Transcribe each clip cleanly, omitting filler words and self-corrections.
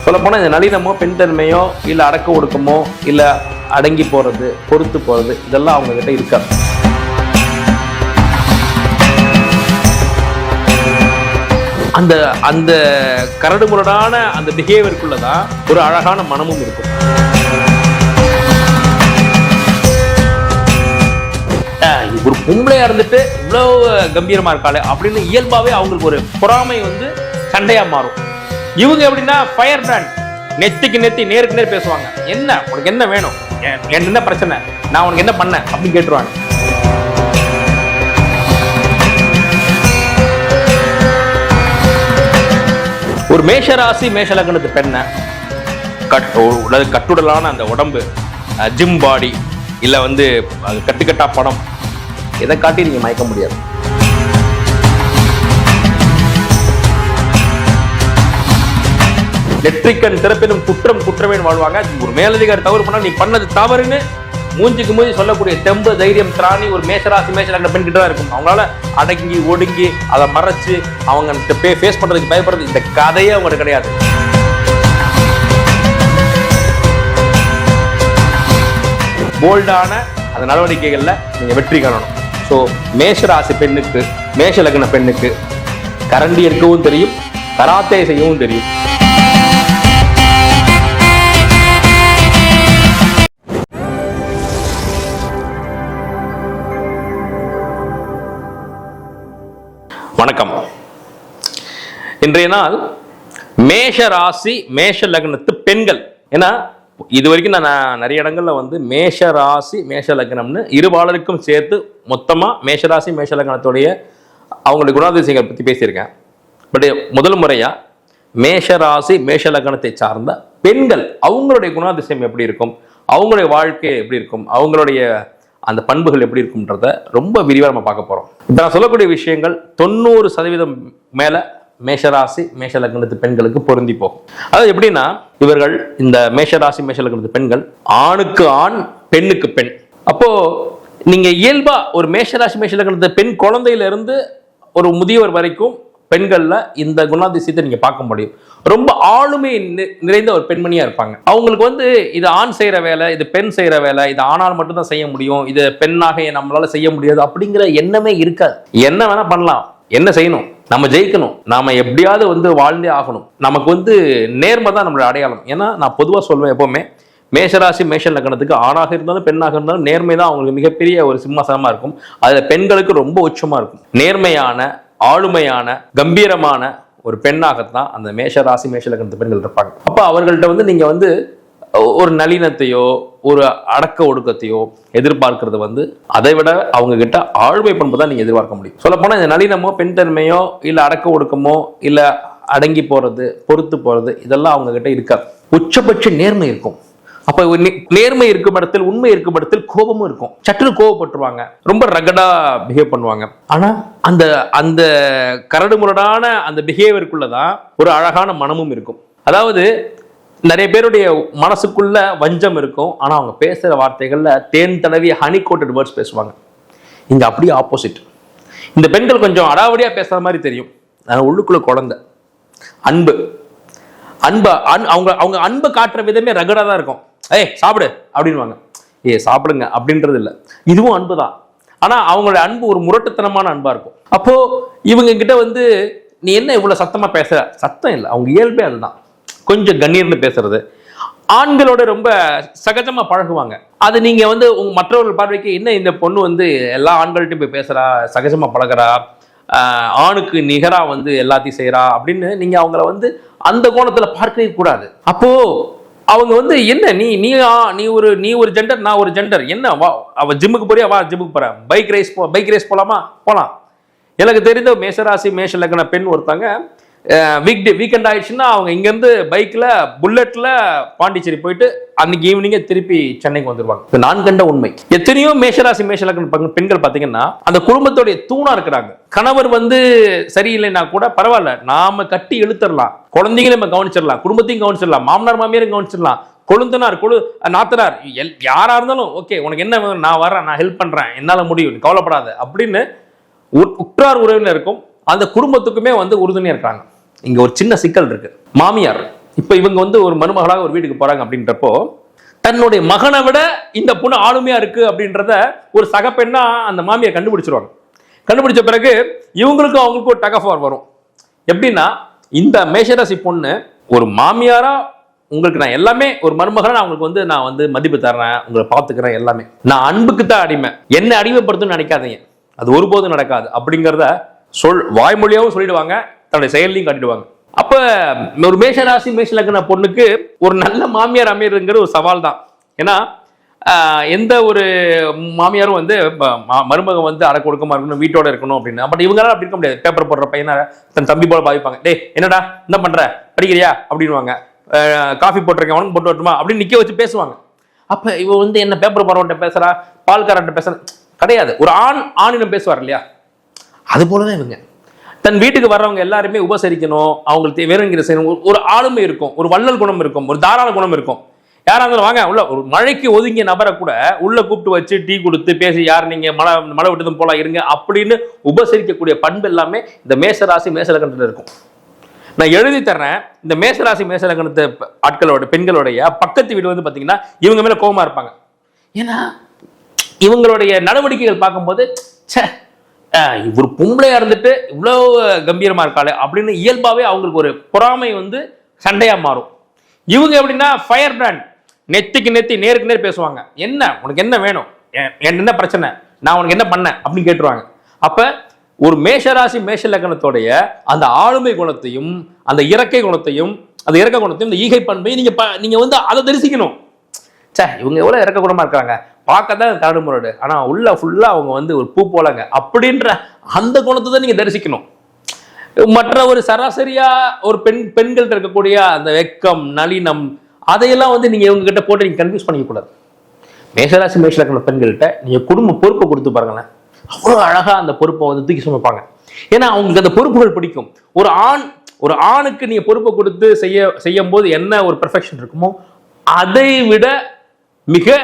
சொல்லப்போனால் இந்த நளினமோ பெண் தன்மையோ இல்லை அடக்க ஒடுக்கமோ இல்லை அடங்கி போகிறது பொறுத்து போகிறது இதெல்லாம் அவங்க கிட்ட இருக்காது. அந்த அந்த கரடுமுரடான அந்த பிஹேவியருக்குள்ளதான் ஒரு அழகான மனமும் இருக்கும். ஒரு பொம்பளையா இருந்துட்டு இவ்வளவு கம்பீரமா இருக்காளே அப்படின்னு இயல்பாவே அவங்களுக்கு ஒரு பொறாமை சண்டையா மாறும். இவங்க எப்படின்னா ஃபயர் பிராண்ட், நெத்திக்கு நெத்தி நேருக்கு நேர் பேசுவாங்க. என்ன உனக்கு என்ன வேணும், என்ன பிரச்சனை, நான் உனக்கு என்ன பண்ண அப்படின்னு கேட்டுருவாங்க. ஒரு மேஷராசி மேஷ லக்னத்து பெண்ணை கட்டுடலான அந்த உடம்பு, ஜிம் பாடி, இல்ல கட்டுக்கட்டா படம், இதை காட்டி நீங்க மயக்க முடியாது. நெற்றிக்கண் திறப்பினும் குற்றம் குற்றமே வாழ்வாங்க. ஒரு மேலதிகாரி தவறு பண்ணா நீ பண்ணது தவறுன்னு மூஞ்சிக்கு மூஞ்சி சொல்லக்கூடிய தெம்பு, தைரியம், திராணி ஒரு மேஷராசி மேஷ லக்ன பெண் கிட்ட தான் இருக்கும். அவங்களால அடங்கி ஒடுங்கி அதை மறைச்சு அவங்க ஃபேஸ் பண்றதுக்கு பயப்படுறது இந்த கதையே அவங்களுக்கு கிடையாது. போல்டான அந்த நடவடிக்கைகள்ல நீங்க வெற்றி காணணும். ஸோ மேஷராசி பெண்ணுக்கு, மேஷ லக்ன பெண்ணுக்கு கரண்டி இருக்கவும் தெரியும், கராத்தே செய்யவும் தெரியும். வணக்கம். இன்றைய நாள் மேஷ ராசி மேஷ லக்னத்து பெண்கள். ஏன்னா இது வரைக்கும் நான் நிறைய இடங்கள்ல மேஷ ராசி மேஷ லக்னம்னு இருபாலருக்கும் சேர்த்து மொத்தமா மேஷராசி மேஷ லக்னத்துடைய அவங்களுடைய குணாதிசயங்களை பத்தி பேசியிருக்கேன். பட் முதல் முறையா மேஷ ராசி மேஷ லக்னத்தை சார்ந்த பெண்கள் அவங்களுடைய குணாதிசயம் எப்படி இருக்கும், அவங்களுடைய வாழ்க்கை எப்படி இருக்கும், அவங்களுடைய அந்த பண்புகள் எப்படி இருக்கும்ன்றத ரொம்ப விரிவாக நம்ம பார்க்க போறோம். இப்போ நான் சொல்லக்கூடிய விஷயங்கள் 90% மேல மேஷராசி மேஷ லக்னத்து பெண்களுக்கு பொருந்தி போகும். அதாவது எப்படின்னா, இவர்கள் இந்த மேஷராசி மேஷ லக்னத்து பெண்கள் ஆணுக்கு ஆண் பெண்ணுக்கு பெண். அப்போ நீங்க இயல்பா ஒரு மேஷராசி மேஷ லக்னத்து பெண் குழந்தையில இருந்து ஒரு முதியவர் வரைக்கும் பெண்கள்ல இந்த குணாதிசயத்தை நீங்க பார்க்க முடியும். ரொம்ப ஆளுமை நிறைந்த ஒரு பெண்மணியா இருப்பாங்க. அவங்களுக்கு இது ஆண் செய்யற வேலை, இது பெண் செய்யற வேலை, இது ஆணால் மட்டும்தான் செய்ய முடியும், இது பெண்ணாக நம்மளால செய்ய முடியாது அப்படிங்கிற எண்ணமே இருக்காது. என்ன வேணா பண்ணலாம், என்ன செய்யணும், நம்ம ஜெயிக்கணும், நாம எப்படியாவது வாழ்ந்தே ஆகணும். நமக்கு நேர்மை தான் நம்மளோட அடையாளம். ஏன்னா நான் பொதுவாக சொல்வேன், எப்பவுமே மேஷராசி மேஷ லக்னத்துக்கு ஆணாக இருந்தாலும் பெண்ணாக இருந்தாலும் நேர்மை தான் அவங்களுக்கு மிகப்பெரிய ஒரு சிம்மாசனமா இருக்கும். அதுல பெண்களுக்கு ரொம்ப உச்சமா இருக்கும். நேர்மையான, ஆளுமையான, கம்பீரமான ஒரு பெண்ணாகத்தான் அந்த மேஷராசி மேஷ லக்னத்து பெண்கள் இருப்பாங்க. அப்ப அவர்கள்ட்ட நீங்க ஒரு நளினத்தையோ ஒரு அடக்க ஒடுக்கத்தையோ எதிர்பார்க்கறது அதை விட அவங்க கிட்ட ஆளுமை பண்பு தான் நீங்க எதிர்பார்க்க முடியும். சொல்ல போனா இந்த நளினமோ பெண் தன்மையோ இல்ல அடக்க ஒடுக்கமோ இல்ல அடங்கி போறது பொறுத்து போறது இதெல்லாம் அவங்க கிட்ட இருக்காது. உச்சபட்ச நேர்மை இருக்கும். அப்ப நேர்மை இருக்கும் இடத்தில், உண்மை இருக்கும் இடத்தில் கோபமும் இருக்கும். சட்டுன்னு கோபப்பட்டுருவாங்க, ரொம்ப ரகடா பிஹேவ் பண்ணுவாங்க. ஆனா அந்த அந்த கரடுமுரடான அந்த பிஹேவியருக்குள்ளதான் ஒரு அழகான மனமும் இருக்கும். அதாவது நிறைய பேருடைய மனசுக்குள்ள வஞ்சம் இருக்கும். ஆனா அவங்க பேசுற வார்த்தைகள்ல தேன் தடவி ஹனி கோட்டட் வேர்ட்ஸ் பேசுவாங்க. இங்க அப்படியே ஆப்போசிட். இந்த பெண்கள் கொஞ்சம் அடாவடியா பேசுற மாதிரி தெரியும். உள்ளுக்குள்ள குழந்தை அன்பு அவங்க அவங்க அன்பு காட்டுற விதமே ரகடா தான் இருக்கும். சாப்பிடு அப்படின்வாங்க. சாப்பிடுங்க அப்படின்றது இல்லை, இதுவும் அன்பு தான். ஆனா அவங்களுடைய அன்பு ஒரு முரட்டுத்தனமான அன்பா இருக்கும். அப்போ இவங்க கிட்ட நீ என்ன இவ்வளவு சத்தமா பேசுற, சத்தம் இல்லை, அவங்க இயல்பே அதுதான். கொஞ்சம் கண்ணீர்னு பேசுறது, ஆண்களோட ரொம்ப சகஜமா பழகுவாங்க. அது நீங்க உங்க மற்றவர்கள் பார்வைக்கு என்ன இந்த பொண்ணு எல்லா ஆண்கள்ட்டையும் போய் பேசுறா, சகஜமா பழகிறா, ஆணுக்கு நிகரா எல்லாத்தையும் செய்யறா அப்படின்னு நீங்க அவங்கள அந்த கோணத்துல பார்க்கவே கூடாது. அப்போ அவங்க என்ன நீ ஒரு ஜெண்டர், நான் ஒரு ஜெண்டர், என்ன வா அவ ஜிம்முக்கு போறியா, வா ஜிம்முக்கு போறேன், பைக் ரேஸ் போலாமா, போலாம். எனக்கு தெரிந்த மேஷராசி மேஷ லக்ன பெண் ஒருத்தாங்க வீக்கெண்ட் ஆயிடுச்சுன்னா அவங்க இங்கேருந்து பைக்கில் புல்லட்ல பாண்டிச்சேரி போயிட்டு அன்னைக்கு ஈவினிங்கே திருப்பி சென்னைக்கு வந்துருவாங்க. நான் கண்ட உண்மை. எத்தனையோ மேஷராசி மேஷ லக்ன பெண்கள் பார்த்தீங்கன்னா அந்த குடும்பத்தோடைய தூணா இருக்கிறாங்க. கணவர் சரியில்லைன்னா கூட பரவாயில்ல, நாம கட்டி இழுத்துடலாம், குழந்தைங்க நம்ம கவனிச்சிடலாம், குடும்பத்தையும் கவனிச்சிடலாம், மாமனார் மாமியாரையும் கவனிச்சிடலாம், கொழுந்தனார் நாத்தனார் யாரா இருந்தாலும் ஓகே, உனக்கு என்ன வேணும், நான் வரேன், நான் ஹெல்ப் பண்றேன், என்னால முடியும், கவலைப்படாத அப்படின்னு உற்றார் உறவினருக்கும் அந்த குடும்பத்துக்குமே உறுதுணையா இருக்காங்க. இங்க ஒரு சின்ன சிக்கல் இருக்கு. மாமியார் இப்ப இவங்க வந்து ஒரு மருமகளாக ஒரு வீட்டுக்கு போறாங்க அப்படின்றப்போ தன்னுடைய மகனை விட இந்த பொண்ணு ஆளுமையா இருக்கு அப்படின்றத ஒரு சக பெண்ணா அந்த மாமியை கண்டுபிடிச்சிருவாங்க. கண்டுபிடிச்ச பிறகு இவங்களுக்கும் அவங்களுக்கும் ஒரு டக் ஆஃப் வார் வரும். எப்படின்னா இந்த மேஷராசி பொண்ணு ஒரு மாமியாரா உங்களுக்கு நான் எல்லாமே, ஒரு மருமகனா நான் உங்களுக்கு வந்து நான் வந்து மதிப்பு தர்றேன், உங்களை பார்த்துக்கிறேன், எல்லாமே நான் அன்புக்கு தான் அடிமை, என்ன அடிமைப்படுத்தும் நினைக்காதீங்க, அது ஒருபோதும் நடக்காது அப்படிங்கிறத வாய்மொழியாவும் சொல்லிடுவாங்க, தன்னுடைய செயலையும் காட்டிடுவாங்க. அப்ப ஒரு மேஷராசி மேஷ லக்ன பொண்ணுக்கு ஒரு நல்ல மாமியார் அமையறதுங்கிற ஒரு சவால் தான். ஏன்னா எந்த ஒரு மாமியாரும் வந்து மருமகன் வந்து அடக்க ஒடுக்கமா இருக்கணும், வீட்டோட இருக்கணும் அப்படின்னு. பட் இவங்களால அப்படி இருக்க முடியாது. பேப்பர் போடுற பையனை தன் தம்பி போல பாவிப்பாங்க. டே என்னடா என்ன பண்ற, படிக்கிறியா அப்படின்வாங்க. காஃபி போட்டிருக்கேன் உனக்கு போட்டு வரட்டுமா அப்படின்னு நிக்க வச்சு பேசுவாங்க. அப்ப இவ வந்து என்ன பேப்பர் போடுறவன்ட்ட பேசுறா, பால்காரன்ட்ட பேசுற கிடையாது. ஒரு ஆணினம் பேசுவார் இல்லையா, அது போலதான் இவங்க தன் வீட்டுக்கு வர்றவங்க எல்லாருமே உபசரிக்கணும், அவங்களுக்கு வேணுங்கிற செய்யணும். ஒரு ஆளுமை இருக்கும், ஒரு வள்ளல் குணம் இருக்கும், ஒரு தாராள குணம் இருக்கும். யாரா இருந்தாலும் வாங்க உள்ள, ஒரு மழைக்கு ஒதுங்கிய நபரை கூட உள்ள கூப்பிட்டு வச்சு டீ கொடுத்து பேசி யார் நீங்க மழை விட்டதும் போலாம் இருங்க அப்படின்னு உபசரிக்கக்கூடிய பண்பு எல்லாமே இந்த மேஷராசி மேஷ லக்னத்துல இருக்கும். நான் எழுதி தர்றேன். இந்த மேஷராசி மேஷ லக்னத்து ஆட்களோட பெண்களுடைய பக்கத்து வீடு வந்து பாத்தீங்கன்னா இவங்க மேல கோபமா இருப்பாங்க. ஏன்னா இவங்களுடைய நடவடிக்கைகள் பார்க்கும்போது இவர் பொம்பளையா இருந்துட்டு இவ்வளவு கம்பீரமா இருக்காளே அப்படின்னு இயல்பாவே அவங்களுக்கு ஒரு பொறாமை வந்து சண்டையா மாறும். இவங்க எப்படின்னா ஃபயர் பிராண்ட், நெத்திக்கு நெத்தி நேருக்கு நேர் பேசுவாங்க. என்ன உனக்கு என்ன வேணும், என்ன பிரச்சனை, நான் உனக்கு என்ன பண்ணேன் அப்படின்னு கேட்டுருவாங்க. அப்ப ஒரு மேஷராசி மேஷ லக்னத்தோடைய அந்த ஆளுமை குணத்தையும் அந்த இறக்கை குணத்தையும் இந்த ஈகை பண்பையும் நீங்க வந்து அதை தரிசிக்கணும். இவங்க எவ்வளவு இறக்க குணமா இருக்காங்க, பார்க்கதான் தரடு முரடு, ஆனா உள்ள ஃபுல்லா அவங்க வந்து ஒரு பூ போலங்க அப்படின்ற அந்த குணத்தை தான் நீங்க தரிசிக்கணும். மற்ற ஒரு சராசரியா ஒரு பெண்கள் இருக்கக்கூடிய அந்த வெக்கம் நளினம் அதையெல்லாம் வந்து நீங்க இவங்க கிட்ட போட்டு நீங்க கன்ஃபியூஸ் பண்ணிக்க கூடாது. மேஷராசி மேஷ லக்ன பெண்கள்கிட்ட நீங்க குடும்ப பொறுப்பை கொடுத்து பாருங்களேன், அவ்வளவு அழகா அந்த பொறுப்பை வந்து தூக்கி சுமப்பாங்க. ஏன்னா அவங்களுக்கு அந்த பொறுப்புகள் பிடிக்கும். ஒரு ஆணுக்கு நீங்க பொறுப்பை கொடுத்து செய்யும் போது என்ன ஒரு பெர்ஃபெக்ஷன் இருக்குமோ அதை விட மிக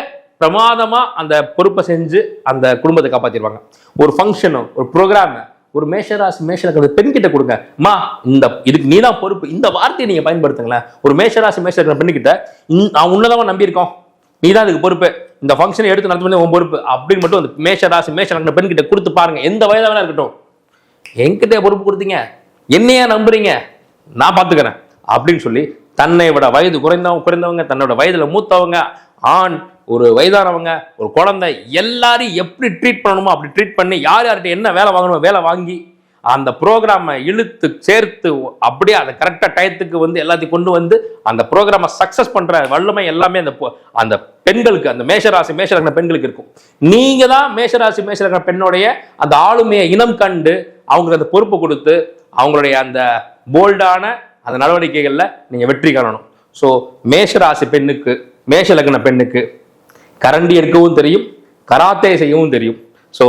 பிரமாதமா அந்த பொறுப்பை செஞ்சு அந்த குடும்பத்தை காப்பாத்திடுவாங்க. ஒரு ஃபங்க்ஷனோ ஒரு ப்ரோக்ராம் ஒரு மேஷராசி மேஷ லக்ன பெண் கிட்ட கொடுங்க, மா இந்த இதுக்கு நீதான் பொறுப்பு, இந்த வார்த்தையை நீங்க பயன்படுத்துங்களேன். ஒரு மேஷராசி மேஷ லக்ன பெண்ணுகிட்ட உன்னதான் நம்பி இருக்கோம், நீதான் இதுக்கு பொறுப்பு, இந்த ஃபங்க்ஷனை எடுத்து நடத்த உன் பொறுப்பு அப்படின்னு மட்டும் அந்த மேஷராசி மேஷ லக்ன பெண் கிட்ட கொடுத்து பாருங்க. எந்த வயதா வேணா இருக்கட்டும், என்கிட்ட பொறுப்பு கொடுத்தீங்க, என்னையா நம்புறீங்க, நான் பாத்துக்கிறேன் அப்படின்னு சொல்லி தன்னை விட வயது குறைந்தவங்க தன்னோட வயதுல மூத்தவங்க, ஆண், ஒரு வயதானவங்க, ஒரு குழந்தை, எல்லாரையும் எப்படி ட்ரீட் பண்ணணுமோ அப்படி ட்ரீட் பண்ணி யார்கிட்ட என்ன வேலை வாங்கணுமோ வேலை வாங்கி அந்த ப்ரோக்ராமை இழுத்து சேர்த்து அப்படியே அதை கரெக்டாக டயத்துக்கு வந்து எல்லாத்தையும் கொண்டு வந்து அந்த ப்ரோக்ராமை சக்ஸஸ் பண்ற வல்லமை எல்லாமே அந்த பெண்களுக்கு, அந்த மேஷராசி மேஷ லக்ன பெண்களுக்கு இருக்கும். நீங்க தான் மேஷராசி மேஷ லக்ன பெண்ணுடைய அந்த ஆளுமையை இனம் கண்டு அவங்களுக்கு அந்த பொறுப்பு கொடுத்து அவங்களுடைய அந்த போல்டான அந்த நடவடிக்கைகள்ல நீங்க வெற்றி காணணும். ஸோ மேஷராசி பெண்ணுக்கு மேஷ லக்ன பெண்ணுக்கு கரண்டி எடுக்கவும் தெரியும், கராத்தே செய்யவும் தெரியும். ஸோ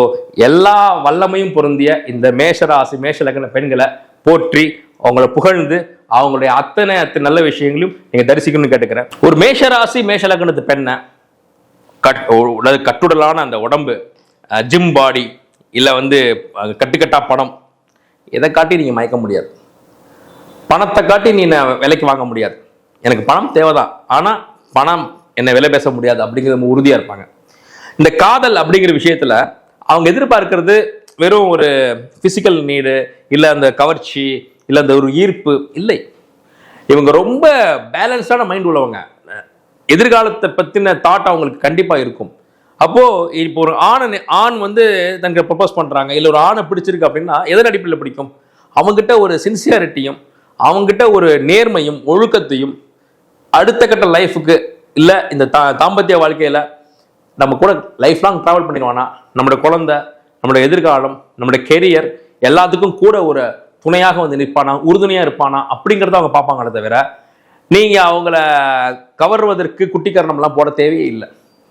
எல்லா வல்லமையும் பொருந்திய இந்த மேஷராசி மேஷ லக்ன பெண்களை போற்றி அவங்களை புகழ்ந்து அவங்களுடைய அத்தனை நல்ல விஷயங்களையும் நீங்க தரிசிக்கணும்னு கேட்டுக்கிறேன். ஒரு மேஷராசி மேஷ லக்னத்து பெண்ணை கட்டுடலான அந்த உடம்பு, ஜிம் பாடி, இல்லை வந்து கட்டுக்கட்டா பணம், இதை காட்டி நீங்க மயக்க முடியாது. பணத்தை காட்டி நீ விலைக்கு வாங்க முடியாது. எனக்கு பணம் தேவைதான், ஆனா பணம் என்ன விலை பேச முடியாது அப்படிங்கிறது உறுதியா இருப்பாங்க. இந்த காதல் அப்படிங்கிற விஷயத்துல அவங்க எதிர்பார்க்கிறது வெறும் ஒரு பிசிக்கல் நீடு, இல்லை அந்த கவர்ச்சி, இல்லை அந்த ஒரு ஈர்ப்பு இல்லை. இவங்க ரொம்ப பேலன்ஸ்டான மைண்ட் உள்ளவங்க. எதிர்காலத்தை பத்தின தாட் அவங்களுக்கு கண்டிப்பா இருக்கும். அப்போ இப்போ ஒரு ஆண் வந்து தனக்கு ப்ரப்போஸ் பண்றாங்க, இல்லை ஒரு ஆணை பிடிச்சிருக்கு அப்படின்னா எதன் அடிப்படையில் பிடிக்கும்? அவங்ககிட்ட ஒரு சின்சியாரிட்டியும் அவங்ககிட்ட ஒரு நேர்மையும் ஒழுக்கத்தையும் அடுத்த கட்ட லைஃபுக்கு இல்லை இந்த தாம்பத்திய வாழ்க்கையில நம்ம கூட லைஃப் லாங் டிராவல் பண்ணிடுவானா, நம்மளோட குழந்தை, நம்மளோட எதிர்காலம், நம்மளோட கெரியர் எல்லாத்துக்கும் கூட ஒரு துணையாக வந்து நிற்பானா, உறுதுணையா இருப்பானா அப்படிங்கிறத அவங்க பார்ப்பாங்களே தவிர நீங்க அவங்கள கவர்வதற்கு குட்டிக்கரணம்லாம் போட தேவையே இல்லை.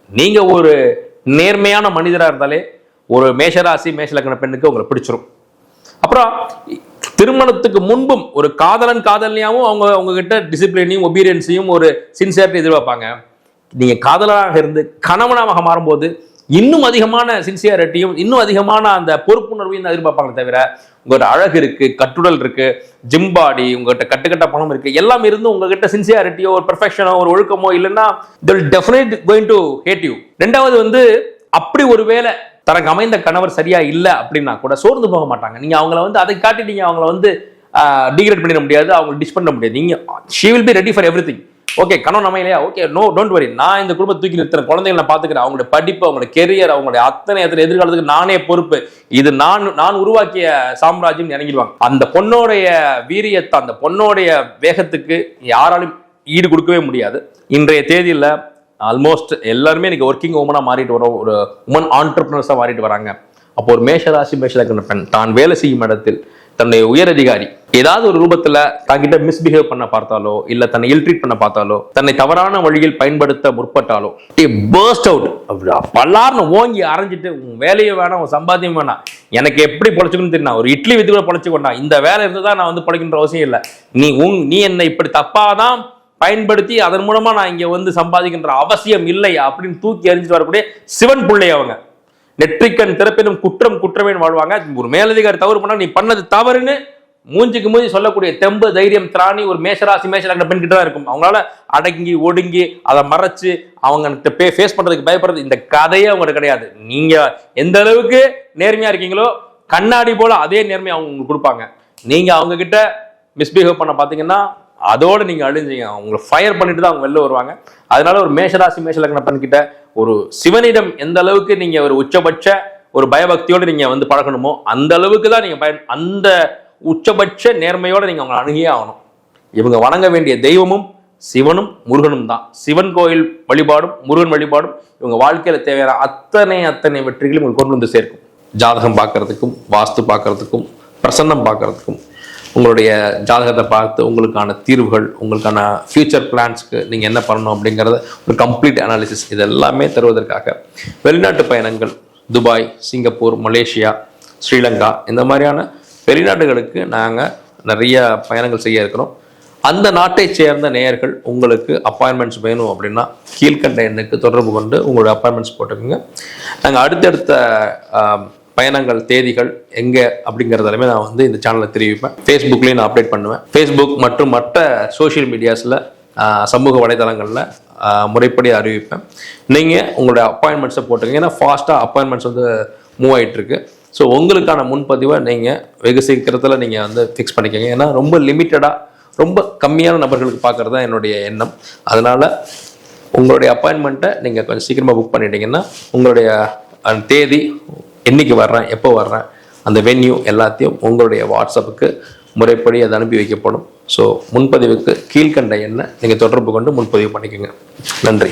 நீங்க ஒரு நேர்மையான மனிதராக இருந்தாலே ஒரு மேஷராசி மேஷ லக்ன பெண்ணுக்கு உங்களை பிடிச்சிரும். அப்புறம் திருமணத்துக்கு முன்பும் ஒரு காதலியாவும் அவங்க உங்ககிட்ட டிசிப்ளினையும் ஒபீடியன்ஸையும் ஒரு சின்சியரிட்டி எதிர்பார்ப்பாங்க. நீங்க காதலராக இருந்து கணவனாக மாறும்போது இன்னும் அதிகமான சின்சியாரிட்டியும் இன்னும் அதிகமான அந்த பொறுப்புணர்வையும் எதிர்பார்ப்பாங்க தவிர, உங்கள்கிட்ட அழகு இருக்கு, கட்டுடல் இருக்கு, ஜிம் பாடி, உங்ககிட்ட கட்டுக்கட்ட பணம் இருக்கு, எல்லாம் இருந்து உங்ககிட்ட சின்சியாரிட்டியோ ஒரு பெர்ஃபெக்ஷனோ ஒரு ஒழுக்கமோ இல்லைன்னா they will definitely going to hate you. ரெண்டாவது வந்து அப்படி ஒருவேளை தனக்கு அமைந்த கணவர் சரியா இல்லை அப்படின்னா கூட சோர்ந்து போக மாட்டாங்க. நீங்க அவங்கள வந்து அதை காட்டி நீங்க அவங்கள வந்து டிகிரேட் பண்ணிட முடியாது, அவங்க டிஷ் பண்ண முடியாது. நீங்க she will be ready for everything. Okay, கணவன் அமையலையா, ஓகே, நோ டோன்ட் வரி, நான் இந்த குடும்பத்தை தூக்கி நிறுத்துறேன், குழந்தைகளை நான் பார்த்துக்கிறேன், அவங்களோட படிப்பு, அவங்களோட கெரியர், அவங்களுடைய அத்தனை எதிர்காலத்துக்கு நானே பொறுப்பு, இது நான் உருவாக்கிய சாம்ராஜ்யம் இறங்கிடுவாங்க. அந்த பொண்ணோடைய வீரியத்தை, அந்த பொண்ணோடைய வேகத்துக்கு யாராலும் ஈடு கொடுக்கவே முடியாது. இன்றைய தேதியில் ஆல்மோஸ்ட் எல்லாருமே இன்னைக்கு ஒர்க்கிங் உமனா மாறிட்டு வரோம், ஒரு உமன் ஆண்டர்பிரினர்ஸா மாறிட்டு வராங்க. அப்போ ஒரு மேஷராசி மேஷலக்ன பெண் தான் வேலை செய்யும் இடத்தில் தன்னுடைய உயர் அதிகாரி ஏதாவது ஒரு ரூபத்துல தங்கிட்ட மிஸ்பிஹேவ் பண்ண பார்த்தாலோ, இல்ல தன்னை இல்ட்ரீட் பண்ண பார்த்தாலோ, தன்னை தவறான வழியில் பயன்படுத்த முற்பட்டாலோ, பர்ஸ்ட் அவுட் பல்லார்னு ஓங்கி அரைஞ்சிட்டு உன் வேலையை வேணாம், உன் சம்பாத்தியம் வேணாம், எனக்கு எப்படி பொழைச்சுக்கணும்னு தெரியும், ஒரு இட்லி வித்து கூட பொழைச்சுக்கொண்டா, இந்த வேலை இருந்துதான் நான் வந்து பொழைக்கின்ற அவசியம் இல்லை, நீ என்னை இப்படி தப்பாதான் பயன்படுத்தி அதன் மூலமா நான் இங்க வந்து சம்பாதிக்கின்ற அவசியம் இல்லை அப்படின்னு தூக்கி எறிஞ்சிட்டு வரக்கூடிய சிவன் பிள்ளை அவங்க. நெற்றிக்கண் திறப்பினும் குற்றம் குற்றமேன்னு வாழ்வாங்க. ஒரு மேலதிகாரி தவறு பண்ணா நீ பண்ணது தவறுன்னு மூஞ்சிக்கு மூஞ்சி சொல்லக்கூடிய தெம்பு, தைரியம், திராணி ஒரு மேஷராசி மேஷலக்ன பெண் கிட்ட தான் இருக்கும். அவங்களால அடங்கி ஒடுங்கி அதை மறைச்சு அவங்க ஃபேஸ் பண்றதுக்கு பயப்படுறது இந்த கதையே அவங்ககிட்ட கிடையாது. நீங்க எந்த அளவுக்கு நேர்மையா இருக்கீங்களோ கண்ணாடி போல அதே நேர்மையை அவங்க உங்களுக்கு கொடுப்பாங்க. நீங்க அவங்க கிட்ட மிஸ்பிஹேவ் பண்ண பாத்தீங்கன்னா அதோட நீங்க அழிஞ்சீங்க, அவங்களை ஃபயர் பண்ணிட்டு தான் அவங்க வெளில வருவாங்க. அதனால ஒரு மேஷராசி மேஷலக்ன பெண் கிட்ட ஒரு சிவனிடம் எந்த அளவுக்கு நீங்க ஒரு உச்சபட்ச ஒரு பயபக்தியோடு நீங்க வந்து பழகணுமோ அந்த அளவுக்கு தான் நீங்க அந்த உச்சபட்ச நேர்மையோட நீங்க அவங்க அணுகியே ஆகணும். இவங்க வணங்க வேண்டிய தெய்வமும் சிவனும் முருகனும் தான். சிவன் கோயில் வழிபாடும் முருகன் வழிபாடும் இவங்க வாழ்க்கையில தேவையான அத்தனை வெற்றிகளையும் உங்களுக்கு கொண்டு வந்து சேர்க்கும். ஜாதகம் பார்க்கறதுக்கும், வாஸ்து பார்க்கறதுக்கும், பிரசன்னம் பார்க்கறதுக்கும், உங்களுடைய ஜாதகத்தை பார்த்து உங்களுக்கான தீர்வுகள், உங்களுக்கான ஃபியூச்சர் பிளான்ஸ்க்கு நீங்கள் என்ன பண்ணணும் அப்படிங்கிறத ஒரு கம்ப்ளீட் அனாலிசிஸ் இது எல்லாமே தருவதற்காக வெளிநாட்டு பயணங்கள், துபாய், சிங்கப்பூர், மலேசியா, ஸ்ரீலங்கா இந்த மாதிரியான வெளிநாடுகளுக்கு நாங்கள் நிறைய பயணங்கள் செய்ய இருக்கிறோம். அந்த நாட்டை சேர்ந்த நேயர்கள் உங்களுக்கு அப்பாயின்மெண்ட்ஸ் வேணும் அப்படின்னா கீழ்கண்ட எண்ணுக்கு தொடர்பு கொண்டு உங்களுடைய அப்பாயின்மெண்ட்ஸ் போட்டுக்கோங்க. நாங்கள் அடுத்தடுத்த பயணங்கள் தேதிகள் எங்கே அப்படிங்கிறதாலுமே நான் வந்து இந்த சேனலில் தெரிவிப்பேன். ஃபேஸ்புக்லேயும் நான் அப்டேட் பண்ணுவேன். ஃபேஸ்புக் மற்றும் மற்ற சோஷியல் மீடியாஸில் சமூக வலைதளங்களில் முறைப்படி அறிவிப்பேன். நீங்கள் உங்களுடைய அப்பாயின்மெண்ட்ஸை போட்டுக்கங்க. ஏன்னா ஃபாஸ்ட்டாக அப்பாயின்மெண்ட்ஸ் வந்து மூவ் ஆகிட்டுருக்கு. ஸோ உங்களுக்கான முன்பதிவை நீங்கள் வெகு சீக்கிரத்தில் நீங்கள் வந்து ஃபிக்ஸ் பண்ணிக்கோங்க. ஏன்னா ரொம்ப லிமிட்டடாக ரொம்ப கம்மியான நபர்களுக்கு பார்க்குறது தான் என்னுடைய எண்ணம். அதனால் உங்களுடைய அப்பாயின்மெண்ட்டை நீங்கள் கொஞ்சம் சீக்கிரமாக புக் பண்ணிட்டீங்கன்னா உங்களுடைய தேதி, என்னைக்கு வர்றேன், எப்போ வர்றேன், அந்த வென்யூ எல்லாத்தையும் உங்களுடைய வாட்ஸ்அப்புக்கு முறைப்படி அது அனுப்பி வைக்கப்படும். ஸோ முன்பதிவுக்கு கீழ்கண்ட எண்ணை நீங்கள் தொடர்பு கொண்டு முன்பதிவு பண்ணிக்கோங்க. நன்றி.